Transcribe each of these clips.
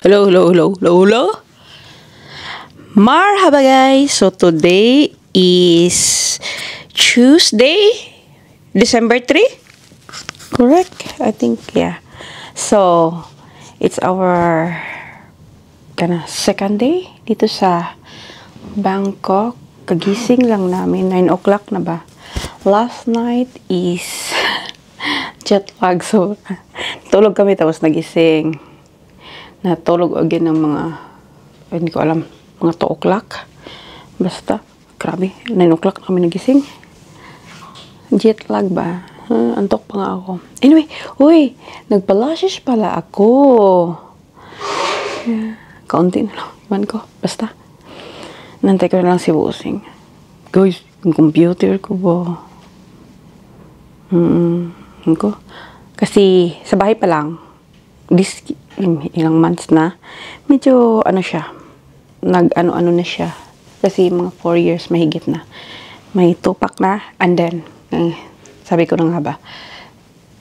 Hello, hello, hello, hello, hello. Marhaba guys. So today is Tuesday, December 3. Correct? I think, yeah. So, it's our second day dito sa Bangkok. Kagising lang namin. 9 o'clock na ba? Last night is jet lag. So, tulog kami tapos nagising. Natulog again ng mga, hindi ko alam, mga 2 o'clock. Basta, grabe. 9 o'clock na kami nagising. Jet lag ba? Antok pa nga ako. Anyway, uy, nagpalashes pala ako. Kaunti na lang. Iwan ko. Basta. Nantay ko na lang si Busing. Guys, yung computer ko ba? Ko. Kasi, sa bahay pa lang, ilang months na, medyo, siya, nag-ano na siya. Kasi, mga 4 years, mahigit na. May tupak na, and then, sabi ko na nga ba,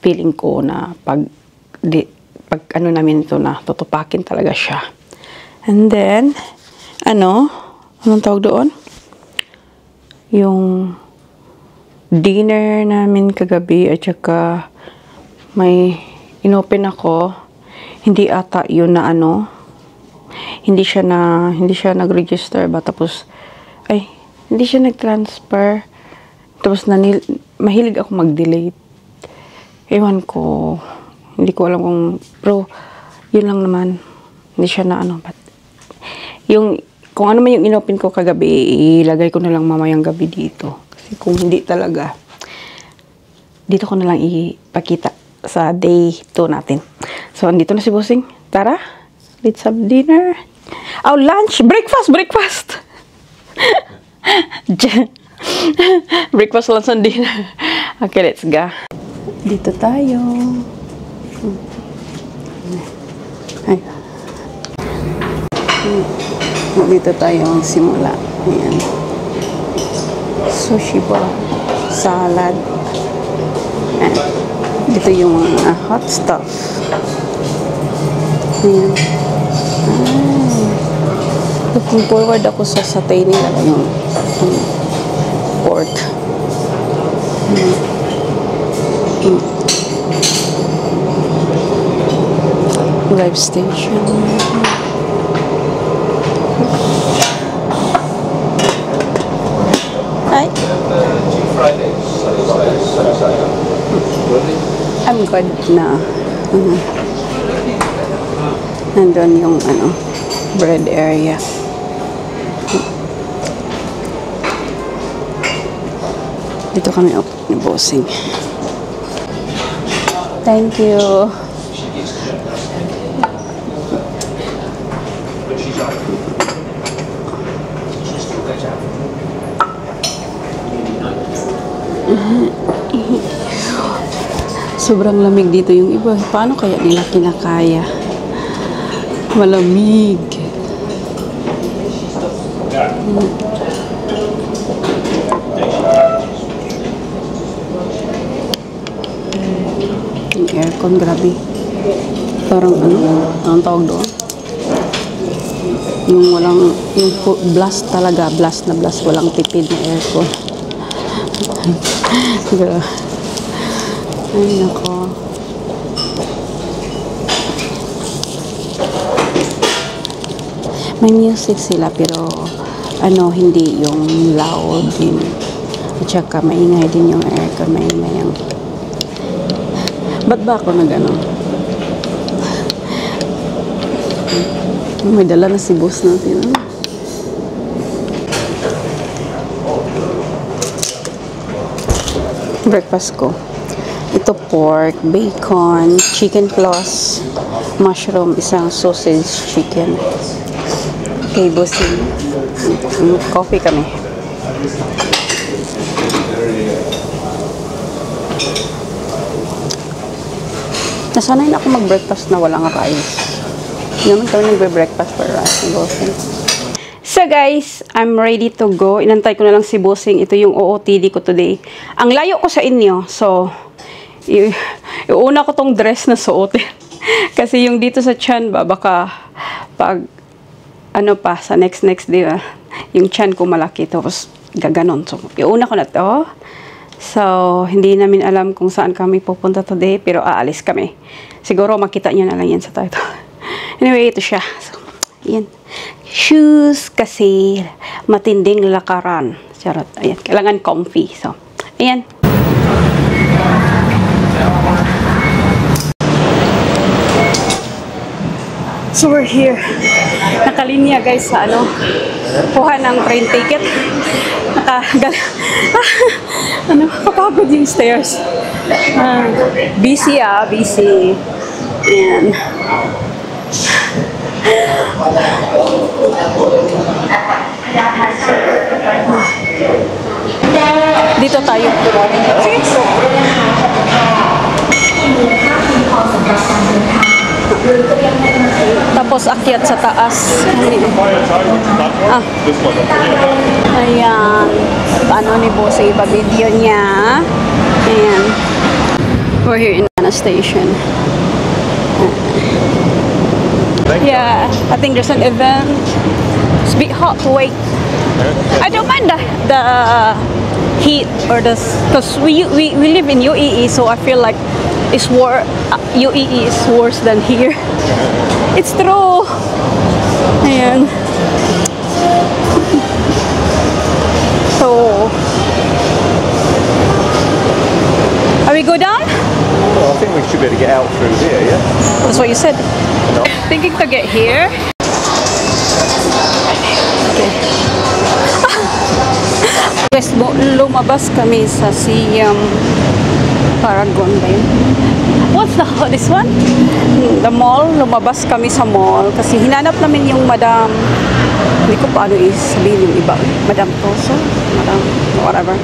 feeling ko na pag namin ito na, tutupakin talaga siya. And then, anong tawag doon? Yung dinner namin kagabi at saka may inopen ako. Hindi ata yun na hindi siya nag-register ba, tapos hindi siya nag-transfer. Tapos mahilig ako mag-delete. Ewan ko, hindi ko alam pero yun lang naman. Hindi siya na but kung ano man yung inopen ko kagabi, ilagay ko na lang mamayang gabi dito. Kasi kung hindi talaga, dito ko na lang ipakita sa day 2 natin. So, andito na si Busing. Tara, let's have dinner. Oh, lunch! Breakfast! Breakfast, lunch, and dinner. Okay, let's go. Dito tayo. Ay. Dito tayo magsimula. Ayan. Sushi bowl. Salad. Ayan. Dito yung mga hot stuff. Ayan. Looking forward ako sa satay nila. Yung pork. Live station. Hi. I'm good na. Nandun yung bread area. Dito kami ni Busing. Thank you. Sobrang lamig dito yung iba. Paano kaya nila kinakaya? Malamig. Yung aircon, grabe. Parang anong tawag doon? Yung blast talaga. Blast na blast. Walang tipid na aircon. Ay, nako. May music sila pero hindi yung loud din. At saka maingay din yung aircon. Maingay yung ba't ba ako na gano'n? May dala na si boss natin. Breakfast ko. Ito pork, bacon, chicken plus mushroom, isang sausage chicken. Okay, Busing. Coffee kami. Nasanay na ako mag-breakfast na walang rice. Hindi naman kami nagbe-breakfast for rice. So guys, I'm ready to go. Inantay ko na lang si Busing. Ito yung OOTD ko today. Ang layo ko sa inyo. So, iuna ko tong dress na suotin. Kasi yung dito sa tiyan ba, baka pag ano pa, sa next day, yung tiyan ko malaki, tapos gaganon. So, iuna ko na to. So, hindi namin alam kung saan kami pupunta today, pero aalis kami. Siguro makita nyo na lang yan sa title. Anyway, ito siya. So, yan. Shoes kasi matinding lakaran. Charot. Ayan. Kailangan comfy. So, ayan. So, we're here. Nakalinya, guys, sa ano, kuha ng train ticket. Ano, kapagod yung stairs. Busy, busy. Ayan. Dito tayo. Sige. Tapos akyat sa taas. Ayan. Paano ni Boss iba video niya. Ayan. We're here in Mana Station. Yeah, I think there's an event. It's a bit hot to wait. I don't mind the heat or the, because we live in UAE, so I feel like it's UAE is worse than here. It's true. Ayan. So, are we go down? Well, I think we should be able to get out through here, yeah? That's what you said. No. Thinking to get here. Okay. Guys, lumabas kami sa Siam Paragon ba yun? What's this one? The mall. Lumabas kami sa mall kasi hinanap namin yung Madam, hindi ko paano sabihin yung iba. Madam Toso? Madam, whatever.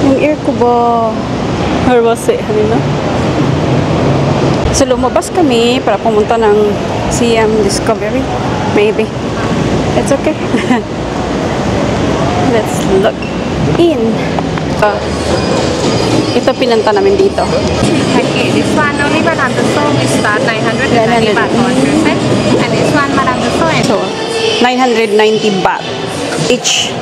Yung ear ko ba? Where was it? Halina? So, lumabas kami para pumunta ng Siam Discovery. Maybe. It's okay. Let's look in. Ito pinunta namin dito. Okay, this one only Madame Tussauds we start 990 baht per person, and this one Madame Tussauds. So, 990 baht each.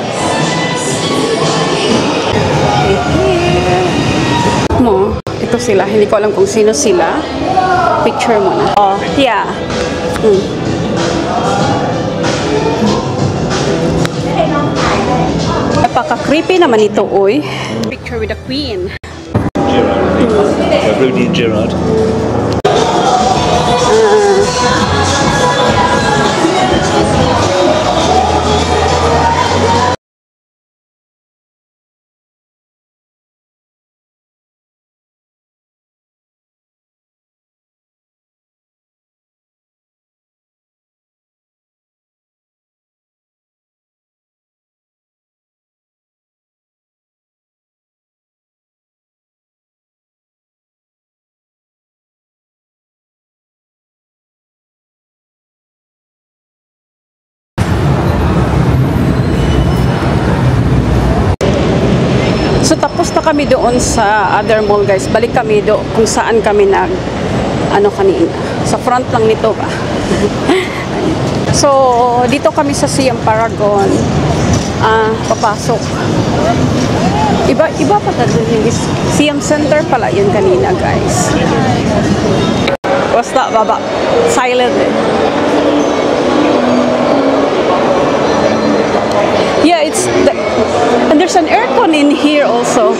Mo, ito sila. Hindi ko alam kung sino sila. Picture mo na. Oh, yeah. Napaka-creepy naman ito, oy. Picture with the queen. Gerard. Rudy and Gerard. So, tapos na kami doon sa other mall, guys. Balik kami doon kung saan kami kanina. Sa front lang nito ba? So, dito kami sa Siam Paragon. Papasok. Iba pa doon yung Siam Center pala yun kanina, guys. Basta, baba. Silent eh. Yeah, and there's an aircon in here also.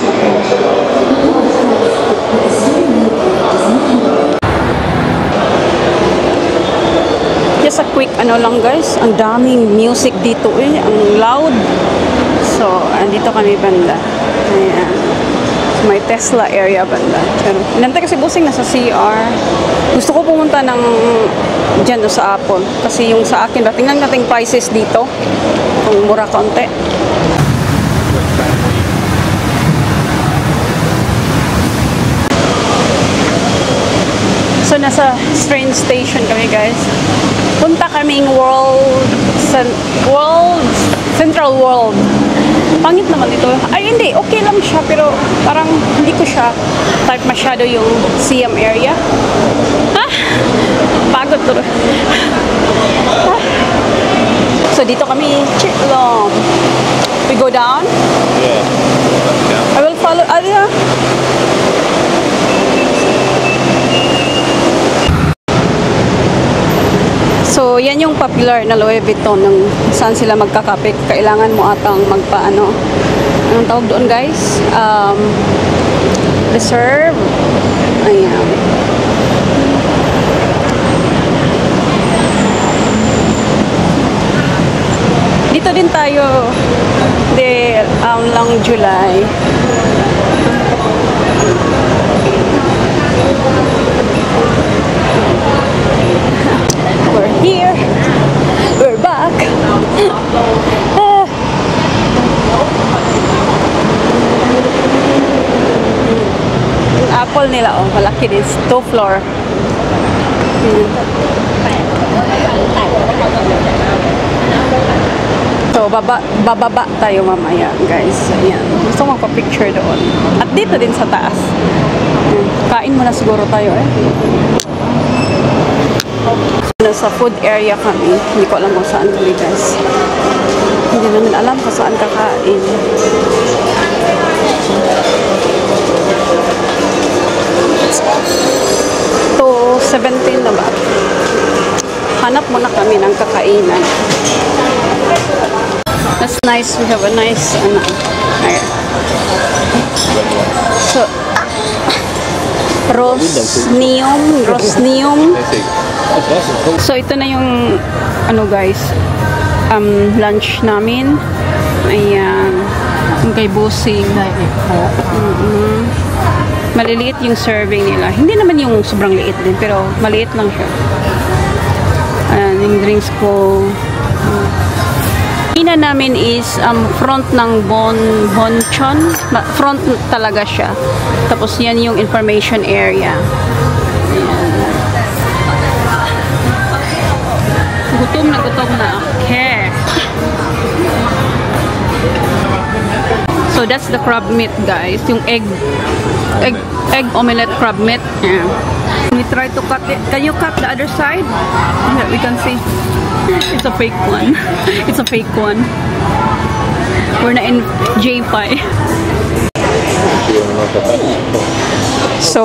Just a quick lang, guys. Ang daming music dito eh. Ang loud. So, andito kami banda. Ayan. So, may Tesla area banda. Inantay kasi busing nasa CR. Gusto ko pumunta dyan sa Apple. Kasi yung sa akin, tingnan natin prices dito. Kung mura konti. So, nasa train station kami, guys. Punta kaming Central World. Pangit naman ito. Ay, hindi. Okay lang siya. Pero parang hindi ko siya type masyado yung Siam area. Pagod to. So, dito kami. Chitlom. We go down? Yeah. I will follow. Yeah. So, yan yung popular na Louis Vuitton ng saan sila magkakapit. Kailangan mo atang magpaano. Anong tawag doon, guys? Reserve. Ayan. Dito din tayo. Lang July. We're here. We're back. Yung apple nila, oh, malaki din. 2-floor. So, bababa tayo mamaya, guys. Ayan. Gusto ko magpa-picture doon. At dito din sa taas. Ayan. Kain muna siguro tayo, eh. Nasa food area kami. Hindi ko alam kung saan kami, guys. Hindi namin alam kung saan kakain. To 17 na ba? Hanap muna kami ng kakainan. That's nice. We have a nice so Rosneum. So ito na yung guys, lunch namin. Ayan, yung kay Busing. Maliliit yung serving nila. Hindi naman yung sobrang liit din, pero maliit lang siya. Ayan, yung drinks ko. Ina namin is front ng Bonchon. Front talaga siya. Tapos yan yung information area. Ayan. Gutom na okay. So that's the crab meat, guys. Yung egg omelette crab meat. Yeah. We try to cut it. Can you cut the other side? Yeah, we can see. It's a fake one. It's a fake one. We're not in J5. So,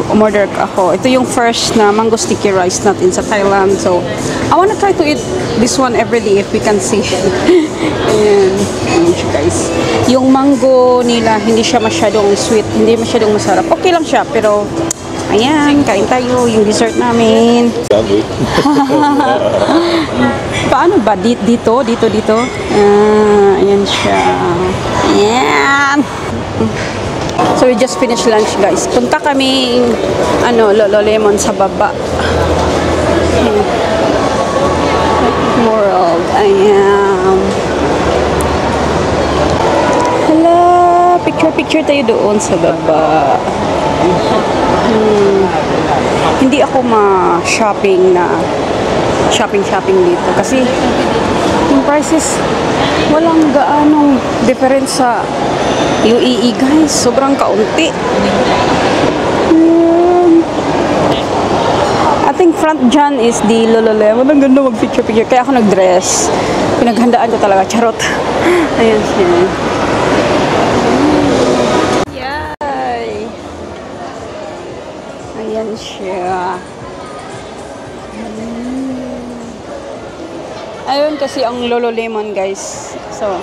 umorder ako. Ito yung first na mango sticky rice natin sa Thailand. So, I wanna try to eat this one every day if we can see. And, guys. Yung mango nila, hindi siya masyadong sweet. Hindi masyadong masarap. Okay lang siya, pero ayan, kain tayo. Yung dessert namin. Paano ba? Dito? Ayan siya. Ayan. So, we just finished lunch, guys. Punta kami, Lululemon sa baba. World. Ayan. Hello. Picture tayo doon sa baba. Hindi ako ma-shopping dito kasi yung prices walang gaanong difference sa UAE, guys. Sobrang kaunti. I think front dyan is the Lululemon. Ang ganda mag-picture. Kaya ako nag-dress. Pinaghandaan ko talaga. Charot. Ayan siya. Yay! Ayan siya. Ayun kasi ang Lululemon, guys. So,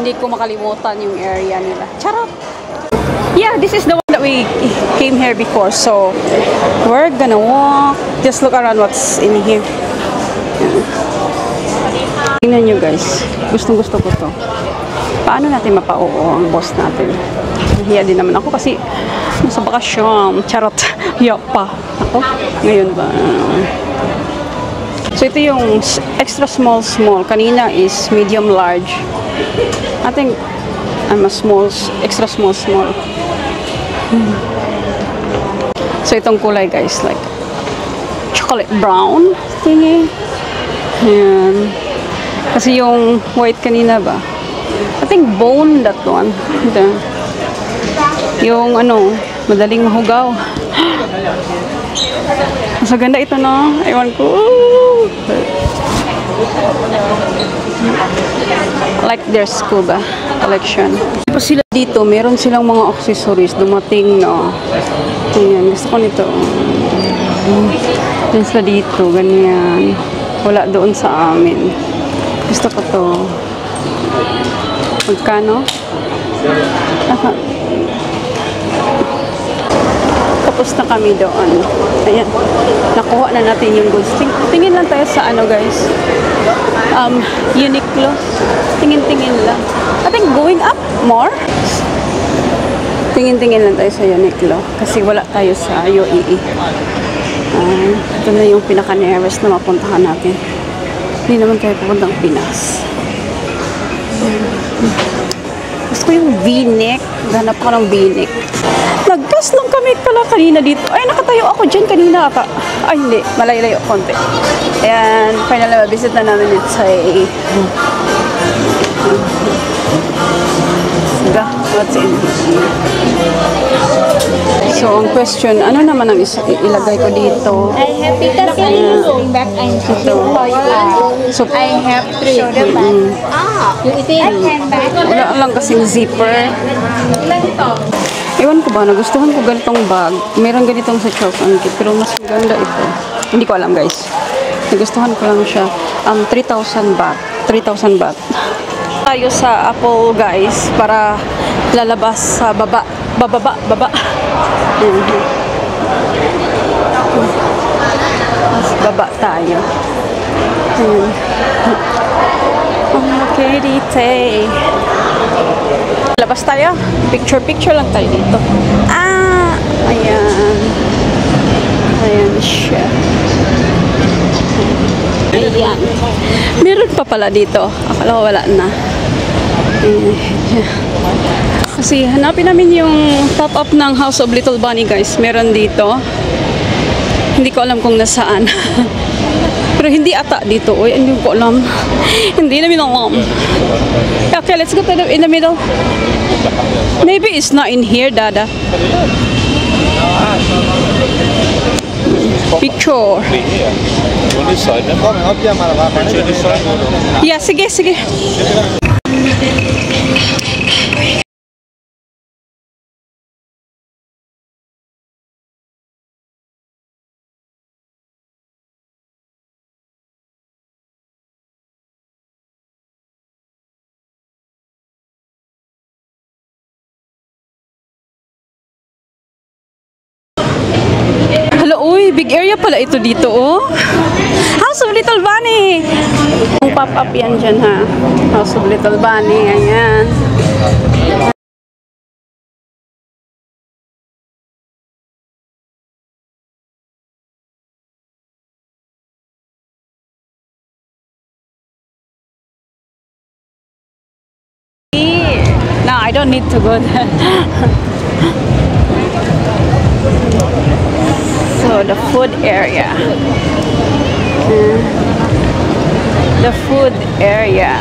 hindi ko makalimutan yung area nila. Charot! Yeah, this is the one that we came here before. So, we're gonna walk. Just look around what's in here. Tingnan nyo, guys. Gustong-gusto ko to. Paano natin mapa-oo ang boss natin? Nahiya din naman ako kasi nasa bakasyon. Charot. Hiya pa. Ako? Ngayon ba? So, ito yung extra small. Kanina is medium large. I think I'm a extra small. So, itong kulay, guys, like chocolate brown thingy. Ayan. Kasi yung white kanina ba? I think bone, that one. Ito. Yung madaling mahugaw. Mas maganda ito, no? Ewan ko. Like their scuba collection. Tapos sila dito, meron silang mga accessories dumating, no? Ayan, gusto ko nito. Yan sila dito, ganyan. Wala doon sa amin. Gusto ko to. Magkano? Tapos na kami doon. Ayan. Nakuha na natin yung goods. Tingin lang tayo sa ano, guys. Uniqlo. Tingin-tingin lang. I think going up more. Tingin-tingin lang tayo sa Uniqlo. Kasi wala tayo sa UAE. Ito na yung pinaka-nearest na mapuntahan natin. Hindi naman tayo pupuntang Pinas. Gusto ko yung V-neck. Ganap ko ng V-neck. Nag-pass lang kami pala kanina dito. Ay, nakatayo ako dyan kanina ata. Ay, hindi. Malayo-layo konti. Ayan, finally, visit na namin ito sa what's in So, ang question, ano naman ang ilagay ko dito? I have because back and So, I have shoulder bag. You itin. Wala lang kasing zipper. Ewan ko ba, nagustuhan ko ganitong bag. Meron ganitong sa Charles & Keith, pero mas maganda ito. Hindi ko alam, guys. Nagustuhan ko lang siya. 3,000 baht. 3,000 baht. Tayo sa Apple, guys, para lalabas sa baba. Baba. Mas baba tayo. Okay, dito. Labas tayo. Picture lang tayo dito. Ayan. Ayan siya. Ayan. Meron pa pala dito. Akala ko wala na. Kasi hanapin namin yung top-up ng House of Little Bunny, guys. Meron dito. Hindi ko alam kung nasaan. Pero hindi ata dito. Uy, hindi ko alam. Hindi namin alam. Okay, let's go to in the middle. Maybe it's not in here, Dada. Picture. On this side, then. Picture this side. Yeah, sige. Uy, big area pala ito dito, oh. House of Little Bunny. Ang pop-up yan dyan, ha. House of Little Bunny, ayan. No, I don't need to go there. So, the food area. The food area.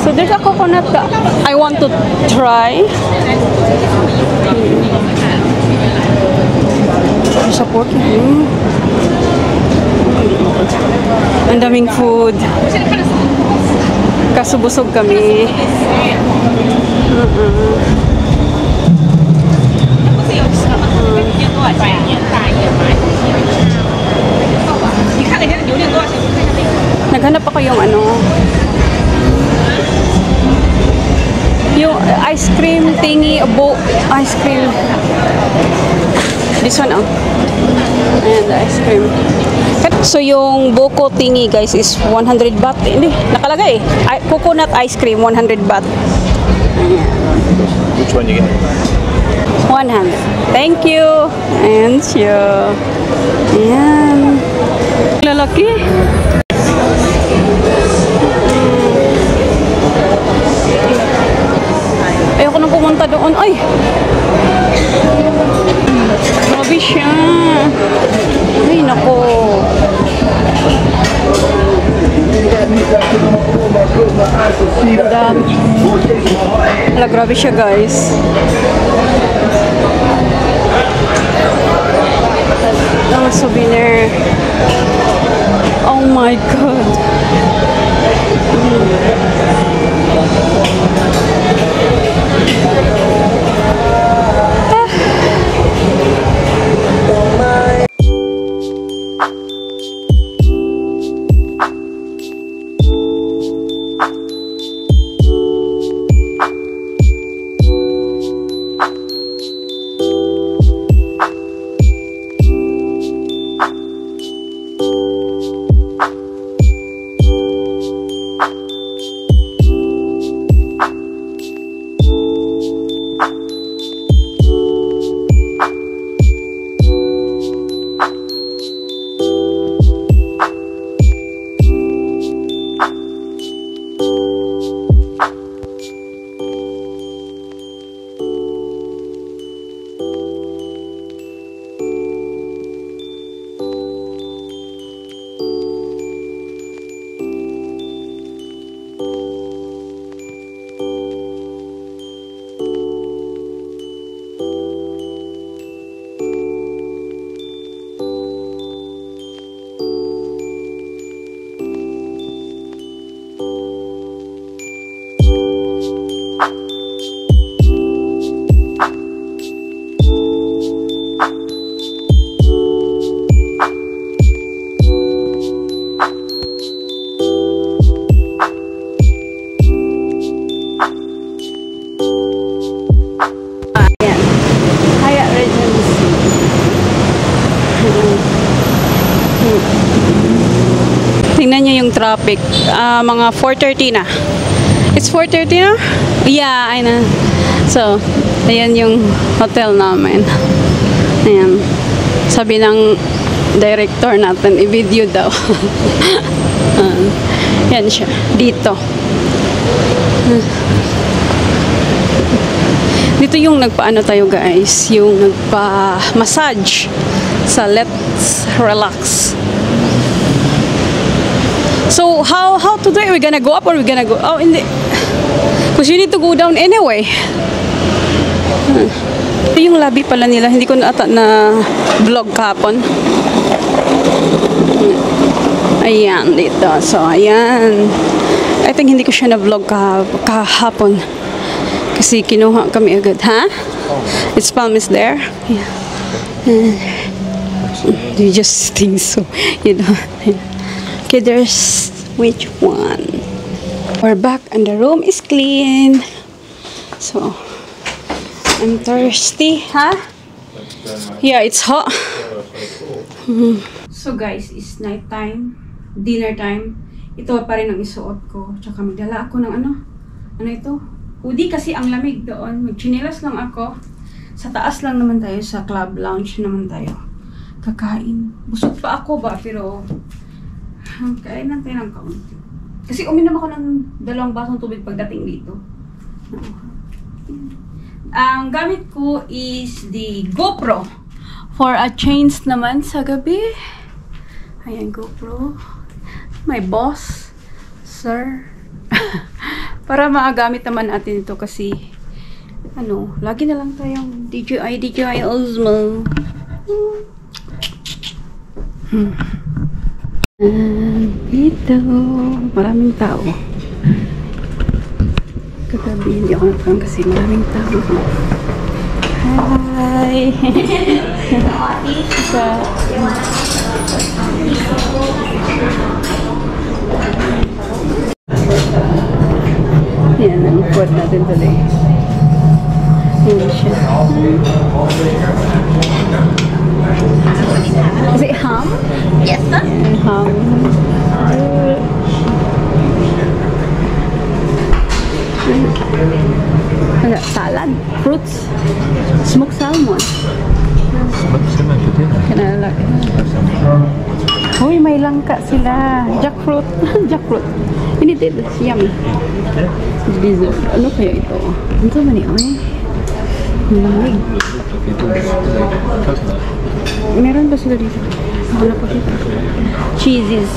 So, there's a coconut that I want to try. Support. Ang daming food. Kaso busog kami. Naghanap ako yung yung ice cream thingy, ice cream. This one, ayan, the ice cream. So, yung buko thingy, guys, is 100 baht. Hindi, nakalagay. Coconut ice cream, 100 baht. Ayan. Which one you get? 100. Thank you. And siya. Ayan. Lalaki. Ayoko nang pumunta doon. Ay! Grabe siya. Ay, nako. Wala, grabe siya, guys. Ang souvenir. Oh my God. Tingnan nyo yung traffic. Mga 4:30 na. It's 4:30 na? Yeah, I know. So, ayan yung hotel namin. Ayan. Sabi ng director natin, i-video daw. Yan siya. Dito. Dito yung nagpaano tayo, guys. Yung nagpa-massage sa Let's Relax. So, how today? We're gonna go up or we're gonna go... Oh, hindi. Because you need to go down anyway. Ito yung lobby pala nila. Hindi ko na ata na vlog kahapon. Ayan, dito. So, ayan. I think hindi ko siya na vlog kahapon. Kasi kinuha kami agad. Ha? Its palm is there. Yeah. You just think so. You know. Okay, there's which one? We're back and the room is clean. So, I'm thirsty, huh? Yeah, it's hot. So guys, it's night time, dinner time. Ito pa rin ang isuot ko. Tsaka magdala ako ng ano ito? Hoodie kasi ang lamig doon. Magchinelas lang ako. Sa taas lang naman tayo, sa club lounge naman tayo. Kakain. Busog pa ako ba, pero kain natin ng kaunti. Kasi uminom ako ng 2 basong tubig pagdating dito. Ang gamit ko is the GoPro. For a change naman sa gabi. Ayan, GoPro. My boss, sir. Para maagamit naman natin ito kasi lagi na lang tayong DJI Osmo. Dito, maraming tao. Kagabi, hindi ako nagpang kasi maraming tao. Hi! Yan ang food natin today. Yan siya. Is it ham? Yes, sir. Ham. Salad, fruits, smoked salmon. Uy, may langka sila. Jackfruit. Jackfruit. Ini yummy. Dessert. Ano kaya ito? Ano man yun? Malamig. Meron ba sila dito? Wala po dito. Cheeses.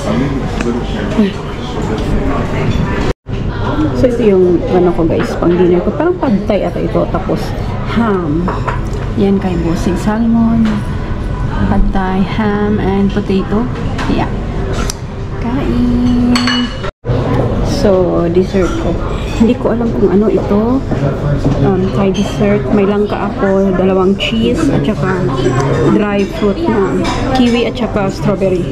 So, ito yung ano ko guys, pang dinner ko. Parang pad thai ata ito. Tapos, ham. Yan kay Bossing. Salmon, pad thai, ham, and potato. Yeah. Kain. So, dessert ko. Hindi ko alam kung ano ito. Thai dessert. May langka ako, 2 cheese, at saka dry fruit na kiwi at saka strawberry.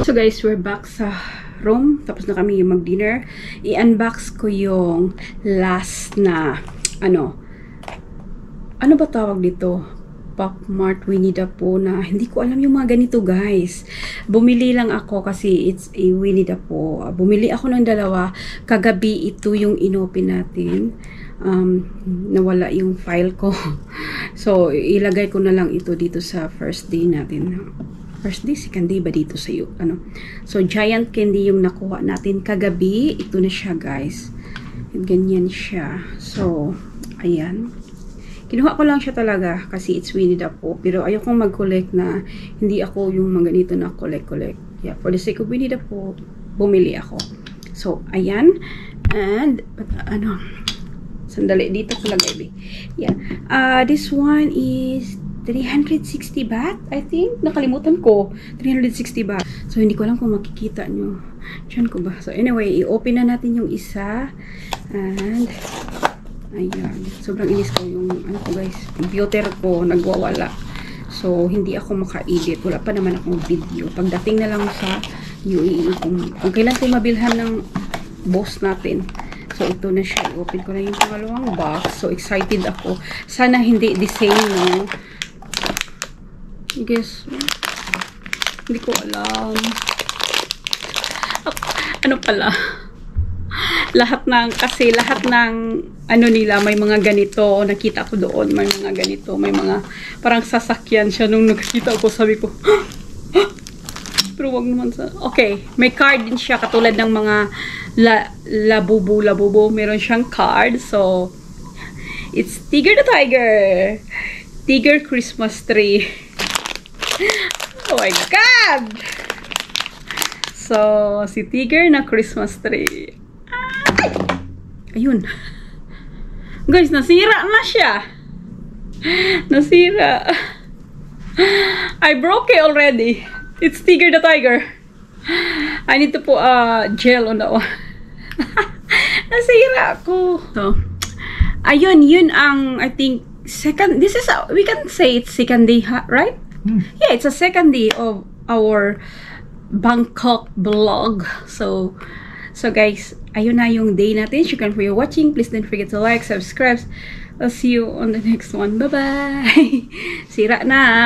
So guys, we're back sa room. Tapos na kami yung mag-dinner. I-unbox ko yung last na, ano ba tawag dito? Pop Mart Winnie the Pooh na hindi ko alam yung mga ganito guys. Bumili lang ako kasi it's a Winnie the Pooh. Bumili ako ng 2. Kagabi ito yung inopen natin. Nawala yung file ko. So, ilagay ko na lang ito dito sa first day natin. First day, second day ba dito sa ano? So, giant candy yung nakuha natin kagabi. Ito na siya guys. Ganyan siya. So, ayan. Kinuha ko lang siya talaga kasi it's Winnie the Pooh. Pero ayokong mag-collect na hindi ako yung mga ganito na collect. Yeah, for the sake of Winnie the Pooh, bumili ako. So, ayan. And, sandali, dito ko lagay. Yeah. This one is 360 baht, I think. Nakalimutan ko. 360 baht. So, hindi ko alam kung makikita nyo. Diyan ko ba? So, anyway, i-open na natin yung isa. And, ayan. Sobrang inis ko yung, guys, computer ko nagwawala. So, hindi ako maka-edit. Wala pa naman akong video. Pagdating na lang sa UAE, kung kailan tayo mabilhan ng boss natin. So, ito na siya. I-open ko na yung pangalawang box. So, excited ako. Sana hindi the same, no? I guess, hindi ko alam. Ano pala? Lahat ng ano nila, may mga ganito. Nakita ko doon, may mga ganito. May mga, parang sasakyan siya. Nung nakita ko, sabi ko, pero wag naman sa, okay, may card din siya, katulad ng mga labubo. Meron siyang card. So, it's Tigger the Tiger. Tigger Christmas tree. Oh my God! So, si Tigger na Christmas tree. Ayun. Guys, nasira na siya. Nasira. I broke it already. It's Tigger the Tiger. I need to put gel on that one. Nasira ko. So, ayun, yun ang, I think, second, this is, we can say it's second day, right? Yeah, it's a second day of our Bangkok vlog. So guys, ayun na yung day natin. Shukran for your watching. Please don't forget to like, subscribe. I'll see you on the next one. Bye-bye. Sira na.